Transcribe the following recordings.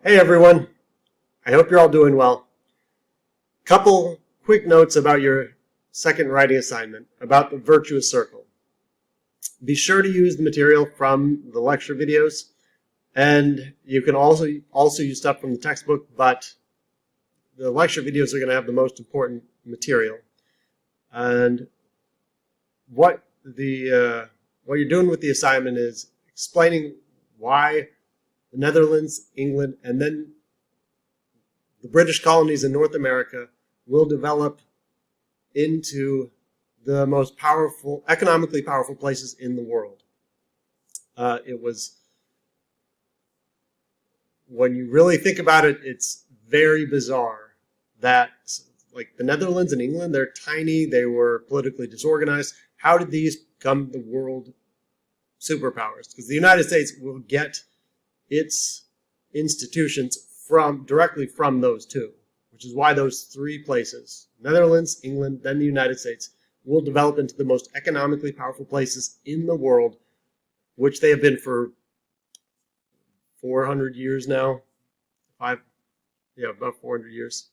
Hey everyone, I hope you're all doing well. Couple quick notes about your second writing assignment about the Virtuous Circle. Be sure to use the material from the lecture videos, and you can also use stuff from the textbook, but the lecture videos are going to have the most important material. And what you're doing with the assignment is explaining why the Netherlands, England, and then the British colonies in North America will develop into the most powerful, economically powerful places in the world. When you really think about it, it's very bizarre that, like, the Netherlands and England, they're tiny, they were politically disorganized. How did these become the world superpowers? Because the United States will get its institutions directly from those two, which is why those three places, Netherlands, England, then the United States, will develop into the most economically powerful places in the world, which they have been for 400 years now. About 400 years.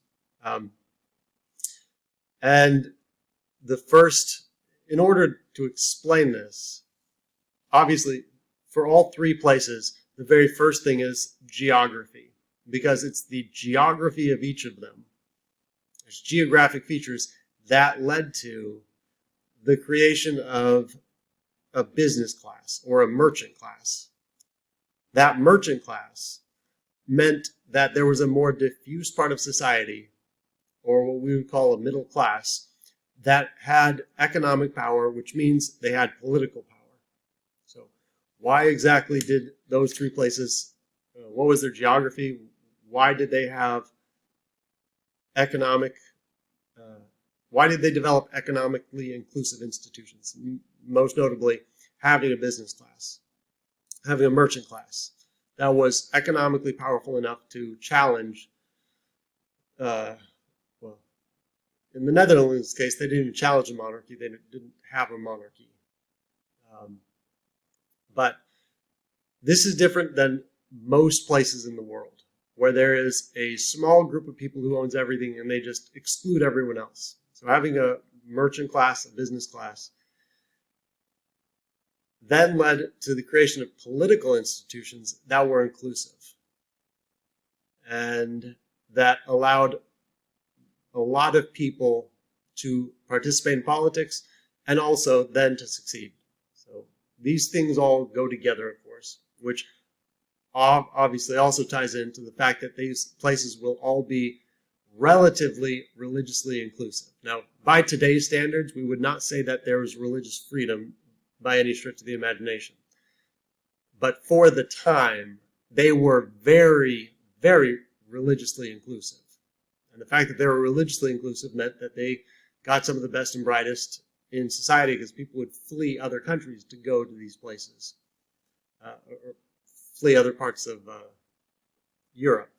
And in order to explain this, obviously, for all three places, the very first thing is geography, because it's the geography of each of them. There's geographic features that led to the creation of a business class or a merchant class. That merchant class meant that there was a more diffuse part of society, or what we would call a middle class, that had economic power, which means they had political power. So why exactly did those three places, what was their geography? Why did they have why did they develop economically inclusive institutions? Most notably, having a business class, having a merchant class that was economically powerful enough to challenge, in the Netherlands case, they didn't even challenge a monarchy. They didn't have a monarchy. But this is different than most places in the world, where there is a small group of people who owns everything and they just exclude everyone else. So having a merchant class, a business class, then led to the creation of political institutions that were inclusive and that allowed a lot of people to participate in politics and also then to succeed. So these things all go together, of course, which obviously also ties into the fact that these places will all be relatively religiously inclusive. Now, by today's standards, we would not say that there was religious freedom by any stretch of the imagination. But for the time, they were very, very religiously inclusive. And the fact that they were religiously inclusive meant that they got some of the best and brightest in society, because people would flee other countries to go to these places, or flee other parts of Europe.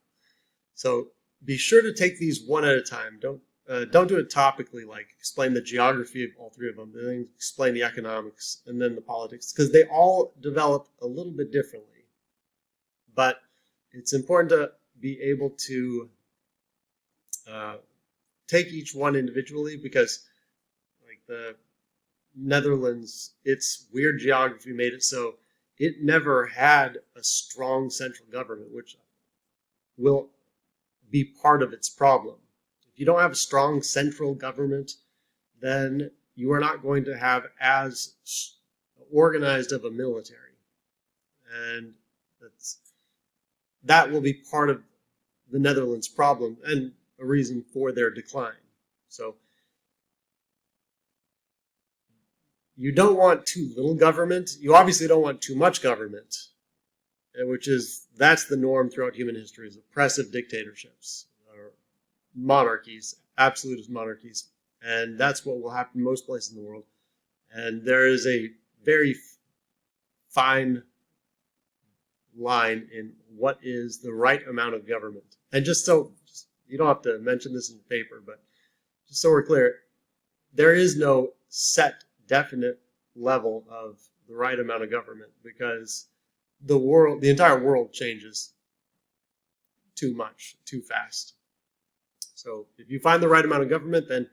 So be sure to take these one at a time. Don't do it topically, like explain the geography of all three of them, then explain the economics, and then the politics, because they all develop a little bit differently. But it's important to be able to take each one individually, because, like, the Netherlands, its weird geography made it so it never had a strong central government, which will be part of its problem. If you don't have a strong central government, then you are not going to have as organized of a military. And that will be part of the Netherlands' problem and a reason for their decline. So you don't want too little government. You obviously don't want too much government, that's the norm throughout human history, is oppressive dictatorships or monarchies, absolutist monarchies. And that's what will happen in most places in the world. And there is a very fine line in what is the right amount of government. And just so you don't have to mention this in the paper, but just so we're clear, there is no set, definite level of the right amount of government, because the entire world changes too much, too fast. So if you find the right amount of government, then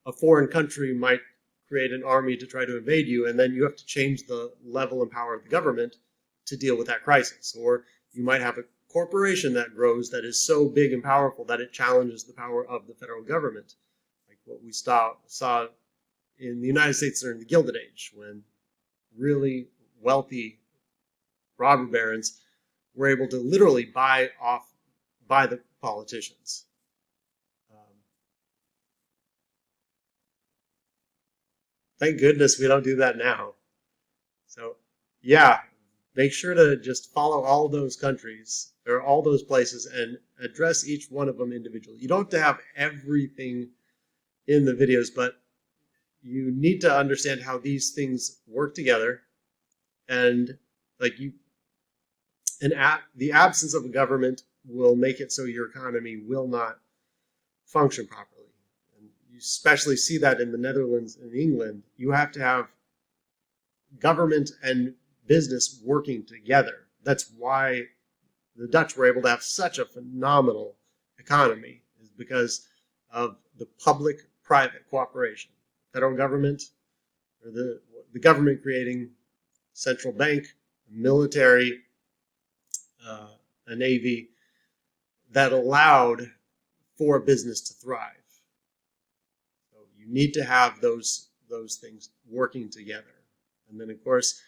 a foreign country might create an army to try to invade you, and then you have to change the level and power of the government to deal with that crisis. Or you might have a corporation that grows that is so big and powerful that it challenges the power of the federal government, like what we saw in the United States during the Gilded Age, when really wealthy robber barons were able to literally buy the politicians. Thank goodness we don't do that now. So, yeah, make sure to just follow all those countries or all those places and address each one of them individually. You don't have to have everything in the videos, but you need to understand how these things work together. And the absence of a government will make it so your economy will not function properly. You especially see that in the Netherlands and England. You have to have government and business working together. That's why the Dutch were able to have such a phenomenal economy, is because of the public-private cooperation. Federal government, or the government creating central bank, military, a navy that allowed for business to thrive. You need to have those things working together. And then, of course,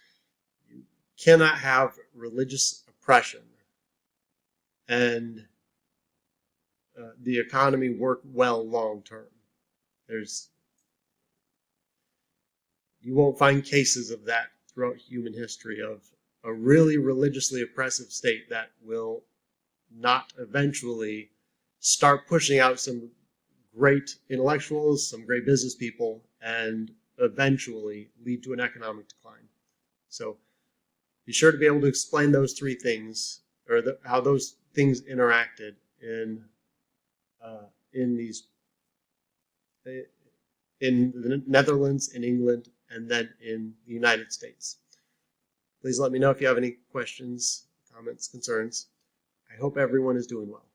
you cannot have religious oppression and the economy work well long term. You won't find cases of that throughout human history, of a really religiously oppressive state that will not eventually start pushing out some great intellectuals, some great business people, and eventually lead to an economic decline. So be sure to be able to explain those three things, or how those things interacted in the Netherlands, in England, and then in the United States. Please let me know if you have any questions, comments, concerns. I hope everyone is doing well.